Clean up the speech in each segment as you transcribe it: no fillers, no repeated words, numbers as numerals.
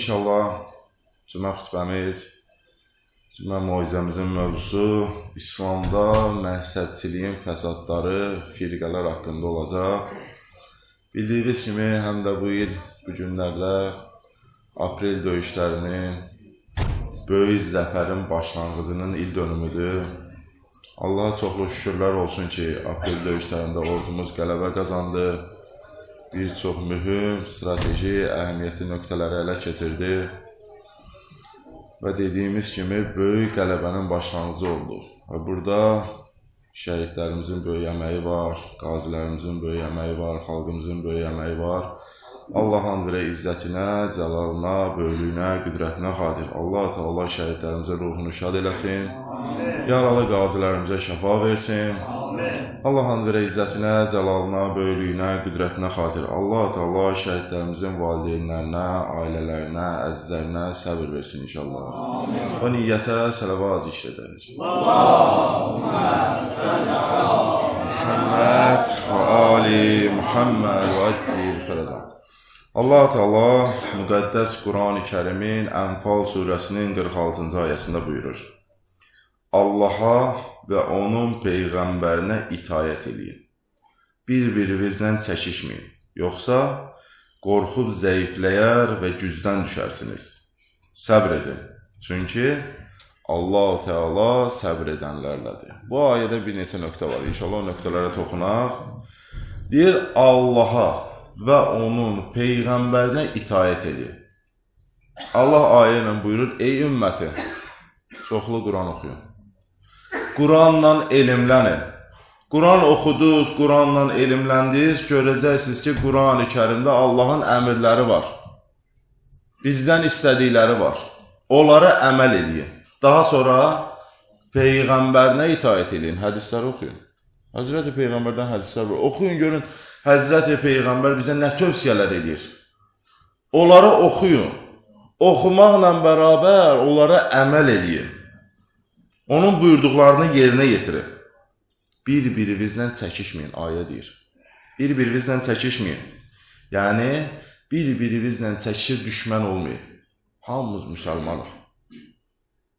İnşallah cümə xütbəmiz, cümə moizəmizin mövzusu İslamda məhsəbçiliyin fəsadları, firqələr haqqında olacaq. Bildiyiniz kimi, həm də bu il, bu günlərdə aprel döyüşlərinin, böyük zəfərin başlanğıcının il dönümüdür. Allaha çoxlu şükürlər olsun ki, aprel döyüşlərində ordumuz qələbə qazandı. Bir çox mühüm, strateji, əhəmiyyətli nöqtələri ələ keçirdi. Və dediyimiz kimi, böyük qələbənin başlanğıcı oldu. Və burada şəhidlərimizin böyük əməyi var, qazilərimizin böyük əməyi var, xalqımızın böyük əməyi var. Allah and verə izzətinə, cəlalına, böyüklüyünə, qüdrətinə xatir. Allah Teala şəhidlərimizə ruhunu şad eləsin. Yaralı qazilərimizə şəfa versin. Allah and verə izzətinə, cəlalına, böyüklüyünə, qüdrətinə xatir. Allah Teala şəhidlərimizin valideynlərinə, ailələrinə, əzizlərinə səbir versin inşallah. O niyyətə sələvat zikr edək. Allahümmə səllə alə Muhammed və ali Muhammed və əcil fərəzəm. Allah Teala müqəddəs Quran-ı Kərimin Ənfal surəsinin 46-cı ayəsində buyurur. Allaha və onun Peyğəmbərinə itayət eləyin. Bir-birinizlə çəkişməyin. Yoxsa qorxub zəifləyər və gücdən düşərsiniz. Səbr edin. Çünki Allah Teala səbr edənlərlədir. Bu ayədə bir neçə nöqtə var. İnşallah o nöqtələrə toxunaq. Deyir, Allaha və onun Peyğəmbərinə itayət eləyin. Allah ayə ilə buyurur, ey ümməti, çoxlu Quran oxuyun. Quranla elmlənin. Quran oxudunuz, Quranla elmləndiniz, görəcəksiniz ki, Quran-ı Kərimdə Allahın əmrləri var. Bizdən istədikləri var. Onlara əməl eləyin. Daha sonra Peyğəmbərinə itayət eləyin. Hədisləri oxuyun. Həzrəti Peyğəmbərdən hədislər var. Oxuyun, görün, Həzrəti Peyğəmbər bizə nə tövsiyələr edir. Onları oxuyun. Oxumaqla bərabər onlara əməl eləyin. Onun buyurduqlarını yerinə yetirin. Bir-birinizlə çəkişməyin, ayə deyir. Bir-birinizlə çəkişməyin. Yəni, bir-birinizlə çəkişir, düşmən olmayın. Hamımız müsəlmanıq.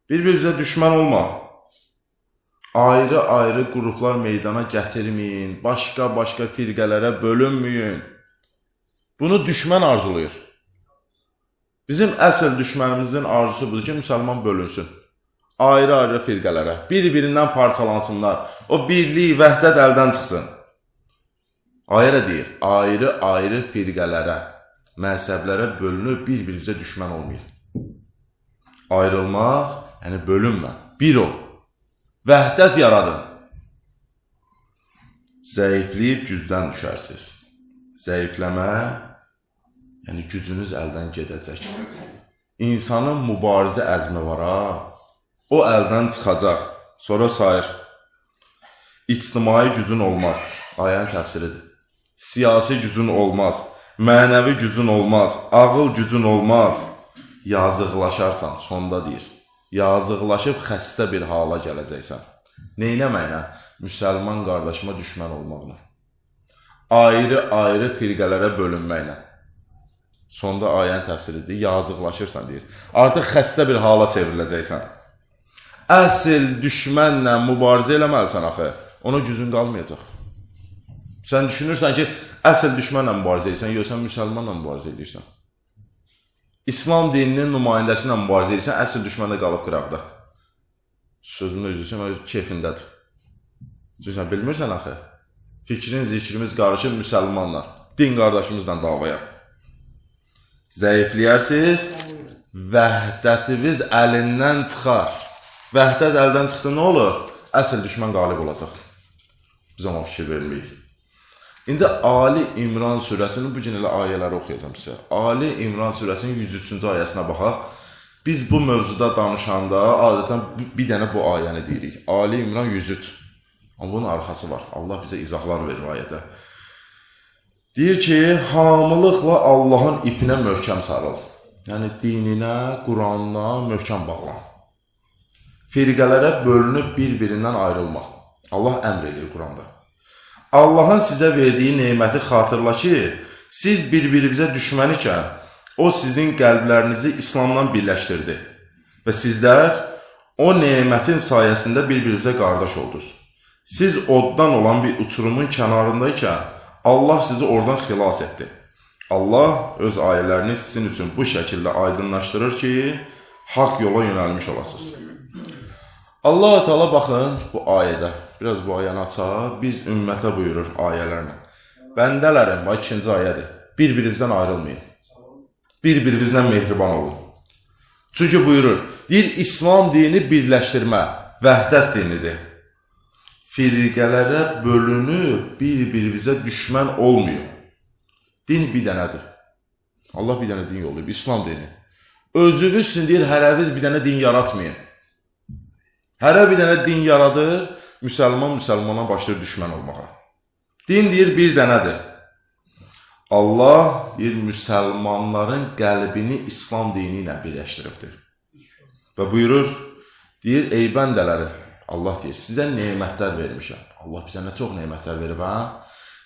Bir-birinizə düşmən olma. Ayrı-ayrı qruplar meydana gətirməyin. Başqa-başqa firqələrə bölünməyin. Bunu düşmən arzulayır. Bizim əsl düşmənimizin arzusu budur ki, müsəlman bölünsün. Ayrı-ayrı firqələrə, bir-birindən parçalansınlar. O birlik, vəhdət əldən çıxsın. Ayə deyir, ayrı-ayrı firqələrə, məzhəblərə bölünüb bir-birinizə düşmən olmayın. Ayrılmaq, yəni bölünmə, bir ol. Vəhdət yaradın. Zəifləyib gücdən düşərsiniz. Zəifləmə, yəni gücünüz əldən gedəcək. İnsanın mübarizə əzmi var ha. O əldən çıxacaq. Sonra sayır. İctimai gücün olmaz. Ayənin təfsiridir. Siyasi gücün olmaz. Mənəvi gücün olmaz. Ağıl gücün olmaz. Yazıqlaşarsan, sonda deyir. Yazıqlaşıb xəstə bir hala gələcəksən. Neynəməklə? Müsəlman qardaşıma düşmən olmaqla. Ayrı-ayrı firqələrə bölünməklə. Sonda ayənin təfsiridir. Yazıqlaşırsan deyir. Artıq xəstə bir hala çevriləcəksən. Əsl düşmənlə mübarizə eləməlisən axı. Ona gücün qalmayacaq. Sən düşünürsən ki, əsl düşmənlə mübarizə edirsən, yox, sən müsəlmanla mübarizə edirsən. İslam dininin nümayəndəsi ilə mübarizə edirsən, əsl düşmən də qalıb qıraqda. Sözümün özü keyfindədir. Sən bilmirsən axı. Fikrin, zikrimiz qarışıb müsəlmanla, din qardaşımızla davaya. Zəifləyərsiniz, vəhdətiniz əlindən çıxar. Vəhdət əldən çıxdı, nə olur? Əsl düşmən qalib olacaq. Biz ona fikir verməyik. İndi Ali İmran surəsinin bu gün elə ayələri oxuyacam sizə. Ali İmran surəsinin 103-cü ayəsinə baxaq. Biz bu mövzuda danışanda adətən bir dənə bu ayəni deyirik. Ali İmran 103. Amma bunun arxası var. Allah bizə izahlar verir ayədə. Deyir ki, hamılıqla Allahın ipinə möhkəm sarıl. Yəni dininə, Quranına möhkəm bağlan. Firqələrə bölünüb bir-birindən ayrılma. Allah əmr edir Quranda. Allahın sizə verdiyi neməti xatırla ki, siz bir-birinizə düşmən ikən O sizin qəlblərinizi İslamla birləşdirdi və sizlər o nemətin sayəsində bir-birinizə qardaş oldunuz. Siz oddan olan bir uçurumun kənarındaykən Allah sizi oradan xilas etdi. Allah öz ayələrini sizin üçün bu şəkildə aydınlaşdırır ki, haqq yola yönəlmiş olasınız. Allah-u Teala baxın bu ayədə, biraz bu ayəni açaq, biz ümmətə buyurur ayələrlə. Bəndələrim, bu ikinci ayədir, bir-birinizdən ayrılmayın. Bir-birinizlə mehriban olun. Çünki buyurur, deyir, İslam dini birləşdirmə, vəhdət dinidir. Firqələrə bölünüb bir-birinizə düşmən olmuyor. Din bir dənədir. Allah bir dənə din yollayıb, İslam dini. Özünüz üçün deyir, hərəviz bir dənə din yaratmayın. Hərə bir dənə din yaradır, müsəlmana başlayır düşmən olmağa. Din deyir, bir dənədir. Allah deyir, müsəlmanların qəlbini İslam dini ilə birləşdiribdir. Və buyurur, deyir, ey bəndələrim, Allah deyir, sizə nemətlər vermişəm. Allah bizə nə çox nemətlər verib, hə?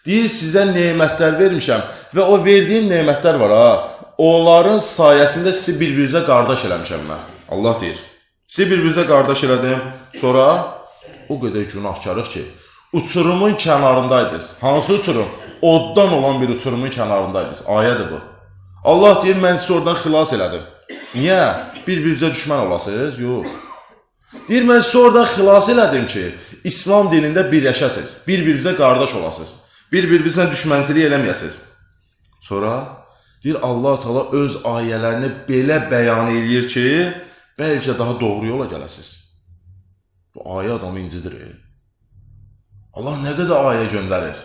Deyir, sizə nemətlər vermişəm və o verdiyim nemətlər var, ha? Onların sayəsində sizi bir-birinizə qardaş eləmişəm mən. Allah deyir, sizi bir-birinizə qardaş elədim, sonra o qədər günahkarıq ki, uçurumun kənarındaydınız. Hansı uçurum? Oddan olan bir uçurumun kənarındaydınız. Ayədir bu. Allah deyir, mən sizi oradan xilas elədim. Niyə? Bir-birinizə düşmən olasınız? Yox. Deyir, mən sizi oradan xilas elədim ki, İslam dinində birləşəsiniz, bir-birinizə qardaş olasınız, bir-birinizlə düşmənçilik eləməyəsiniz. Sonra deyir, Allah-u Teala öz ayələrini belə bəyan edir ki, bəlkə daha doğru yola gələsiniz. Bu ayə adamı incidir. Allah nə qədər ayə göndərir.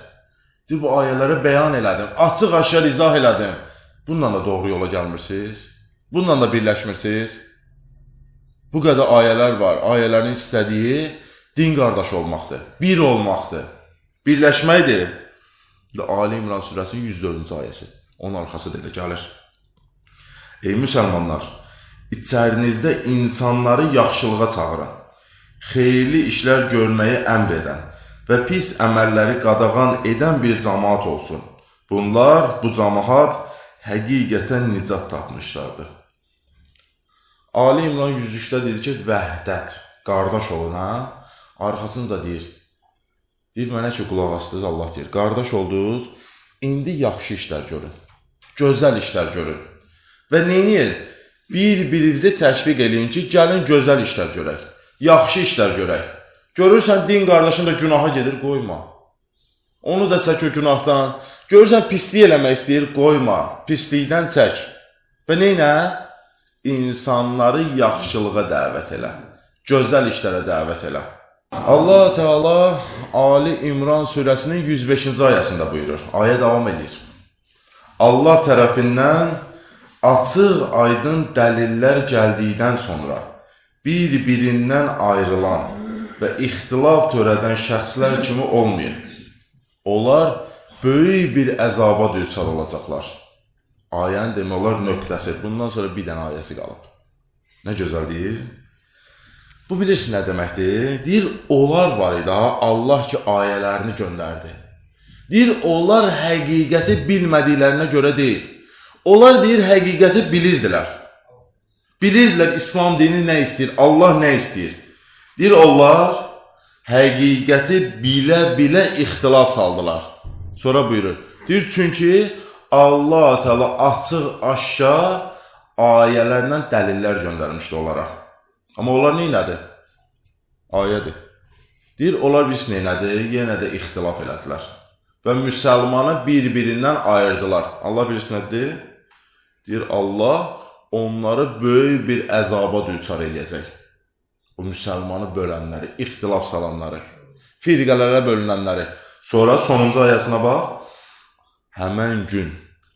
Deyir, bu ayələri bəyan elədim, açıq-aşkar izah elədim. Bununla da doğru yola gəlmirsiniz, bununla da birləşmirsiniz. Bu qədər ayələr var, ayələrin istədiyi din qardaş olmaqdır, bir olmaqdır, birləşməkdir. Ali İmran surəsinin 104-cü ayəsi, onun arxası da elə gəlir. Ey müsəlmanlar, içərinizdə insanları yaxşılığa çağıran, xeyirli işlər görməyi əmr edən və pis əməlləri qadağan edən bir cəmaat olsun. Bunlar, bu cəmaat həqiqətən nicat tapmışlardır. Ali İmran 103-də deyir ki, vəhdət, qardaş olun, ha? Arxasınca deyir, mənə ki, qulaq astınız, Allah deyir, qardaş oldunuz, indi yaxşı işlər görün, gözəl işlər görün. Və neyini? Bir-birinizi təşviq eləyin ki, gəlin gözəl işlər görək, yaxşı işlər görək. Görürsən, din qardaşın da günaha gedir, qoyma. Onu da çək o günahdan. Görürsən, pislik eləmək istəyir, qoyma, pislikdən çək. Və neynə? İnsanları yaxşılığa dəvət elə, gözəl işlərə dəvət elə. Allah Teala Ali İmran surəsinin 105-ci ayəsində buyurur. Ayə davam edir. Allah tərəfindən açıq, aydın dəlillər gəldikdən sonra bir-birindən ayrılan və ixtilaf törədən şəxslər kimi olmayın. Onlar böyük bir əzaba düçar olacaqlar. Ayəni demək olar nöqtəsi. Bundan sonra bir dənə ayəsi qalıb. Nə gözəl deyir. Bu bilirsin nə deməkdir? Deyir, onlar var idi, Allah ki, ayələrini göndərdi. Deyir, onlar həqiqəti bilmədiklərinə görə deyil. Onlar deyir, həqiqəti bilirdilər. Bilirdilər İslam dini nə istəyir, Allah nə istəyir. Deyir, onlar həqiqəti bilə-bilə ixtilaf saldılar. Sonra buyurur. Deyir, çünki Allah Teala açıq-aşkar ayələrlə dəlillər göndərmişdi onlara. Amma onlar neynədir? Ayədir. Deyir, onlar biz neynədir? Yenə də ixtilaf elədilər. Və müsəlmanı bir-birindən ayırdılar. Allah bilirsin nədir? Deyir, Allah onları böyük bir əzaba düçar eləyəcək. O müsəlmanı bölənləri, ixtilaf salanları, firqələrə bölünənləri. Sonra sonuncu ayəsinə bax. Həmən gün,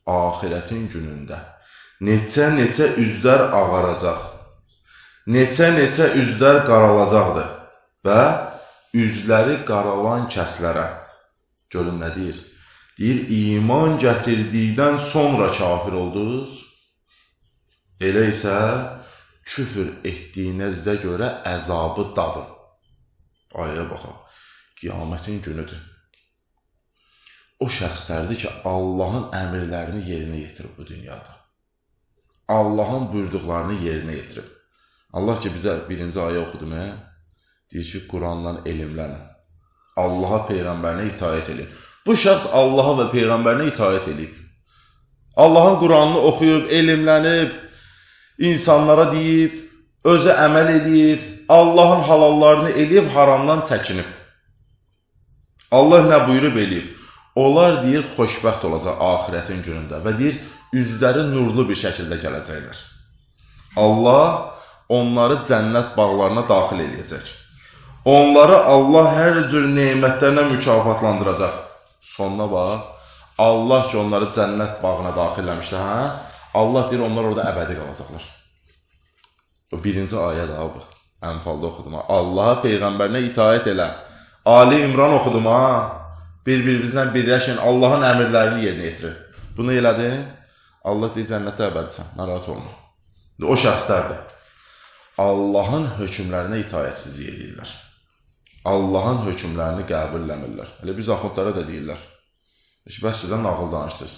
axirətin günündə neçə üzlər ağaracaq, neçə üzlər qaralacaqdır və üzləri qaralan kəslərə. Görün nə deyir? Deyir, iman gətirdikdən sonra kafir oldunuz, elə isə küfür etdiyinizə görə əzabı dadın. Ayəyə baxaq, qiyamətin günüdür. O şəxslərdir ki, Allahın əmrlərini yerinə yetirib bu dünyada. Allahın buyurduqlarını yerinə yetirib. Allah ki, bizə birinci ayə oxudu nə? Deyir ki, Qurandan elmlənin. Allaha, Peyğəmbərinə itaət edin. Bu şəxs Allaha və Peyğəmbərinə itaət edib. Allahın Quranını oxuyub, elmlənib, insanlara deyib, özü əməl edib, Allahın halallarını eləyib, haramdan çəkinib. Allah nə buyurub eləyib? Onlar deyir, xoşbəxt olacaq axirətin günündə və deyir, üzləri nurlu bir şəkildə gələcəklər. Allah onları cənnət bağlarına daxil eləyəcək. Onları Allah hər cür nemətlərlə mükafatlandıracaq. Sonuna bax, Allah ki, onları cənnət bağına daxilləmişdi, hə? Allah deyir, onlar orada əbədi qalacaqlar. O birinci ayədir, abi. Ənfalda oxudum, ha. Allaha, Peyğəmbərinə itaət elə. Ali İmran oxudum, ha. Bir-birinizlə birləşin, Allahın əmirlərini yerinə yetirin. Bunu elədin, Allah deyir, cənnətdə əbədisən, narahat olma. O şəxslərdir. Allahın hökmlərinə itaətsizlik edirlər. Allahın hökmlərini qəbulləmirlər. Elə biz axundlara da deyirlər. Bəs sizdən nağıl danışdınız.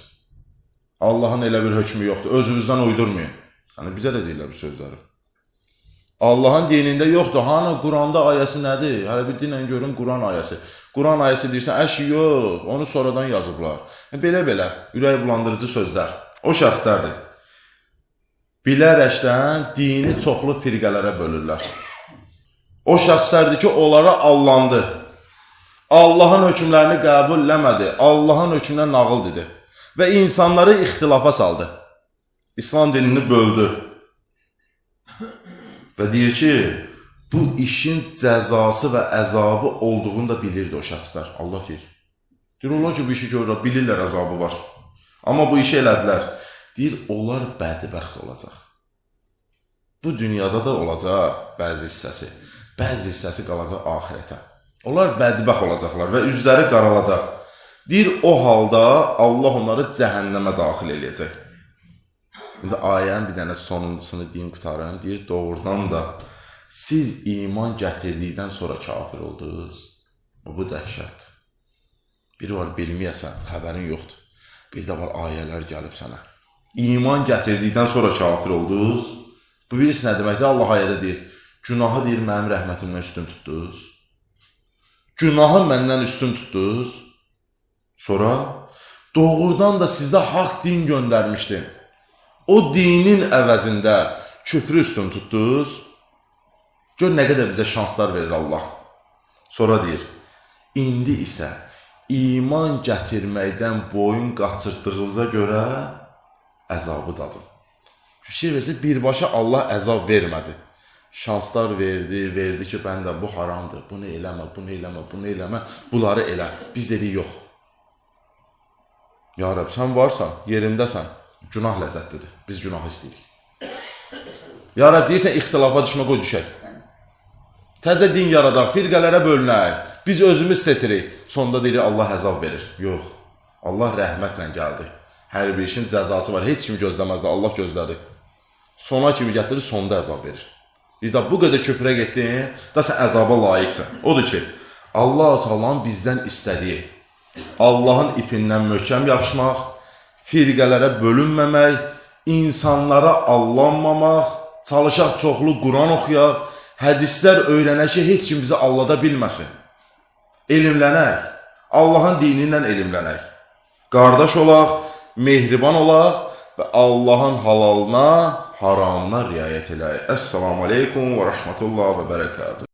Allahın elə bir hökmü yoxdur, özünüzdən uydurmayın. Yəni, bizə də deyirlər bu sözləri. Allahın dinində yoxdur. Hani Quranda ayəsi nədir? Hələ bir dinlə görün Quran ayəsi. Quran ayəsi deyirsən, əşi yox, onu sonradan yazıblar. Belə-belə, ürək bulandırıcı sözlər. O şəxslərdir. Bilərəkdən dini çoxlu firqələrə bölürlər. O şəxslərdir ki, onlara allandı. Allahın hökmlərini qəbulləmədi. Allahın hökmünə nağıl dedi. Və insanları ixtilafa saldı. İslam dinini böldü. Və deyir ki, bu işin cəzası və əzabı olduğunu da bilirdi o şəxslər. Allah deyir. Deyir, onlar ki, bu işi görürlər, bilirlər əzabı var. Amma bu işi elədilər. Deyir, onlar bədbəxt olacaq. Bu dünyada da olacaq bəzi hissəsi. Bəzi hissəsi qalacaq axirətə. Onlar bədbəxt olacaqlar və üzləri qaralacaq. Deyir, o halda Allah onları cəhənnəmə daxil eləyəcək. İndi ayənin bir dənə sonuncusunu deyim, qutarım. Deyir, doğrudan da siz iman gətirdikdən sonra kafir oldunuz. Bu dəhşətdir. Biri var, bilməyəsən, xəbərin yoxdur. Bir də var, ayələr gəlib sənə. İman gətirdikdən sonra kafir oldunuz. Bu birisi nə deməkdir? Allah ayədə deyir, günahı deyir, mənim rəhmətimdən üstün tutdunuz. Günahı məndən üstün tutdunuz. Sonra, doğrudan da sizə haqq din göndərmişdim. O dinin əvəzində küfrü üstün tutdunuz. Gör, nə qədər bizə şanslar verir Allah. Sonra deyir, indi isə iman gətirməkdən boyun qaçırtdığınıza görə əzabı dadım. Bir şey versə, birbaşa Allah əzab vermədi. Şanslar verdi ki, bəndə bu haramdır, bunu eləmə, bunu eləmə, bunu eləmə, bunları elə. Biz dedik, yox. Ya Rəbb, sən varsan, yerindəsən, günah ləzzətlidir, biz günah istəyirik. Ya Rəbb, deyirsən, ixtilafa düşmə, qoy düşək. Təzə din yaradaq, firqələrə bölünək, biz özümüz seçirik. Sonda deyirik, Allah əzab verir. Yox, Allah rəhmətlə gəldi. Hər bir işin cəzası var, heç kimi gözləməzdi, Allah gözlədi. Sona kimi gətirir, sonda əzab verir. Bir də bu qədər küfrə getdin, da sən əzaba layiqsən. Odur ki, Allah-u bizdən istədiyi, Allahın ipindən möhkəm yapışmaq, firqələrə bölünməmək, insanlara allanmamaq, çalışaq çoxlu Quran oxuyaq, hədislər öyrənək ki, heç kim bizi allada bilməsin. Elmlənək, Allahın dini ilə elmlənək. Qardaş olaq, mehriban olaq və Allahın halalına, haramına riayət eləyək. Əssalamu aleykum və rəhmətullah və bərəkatuhu.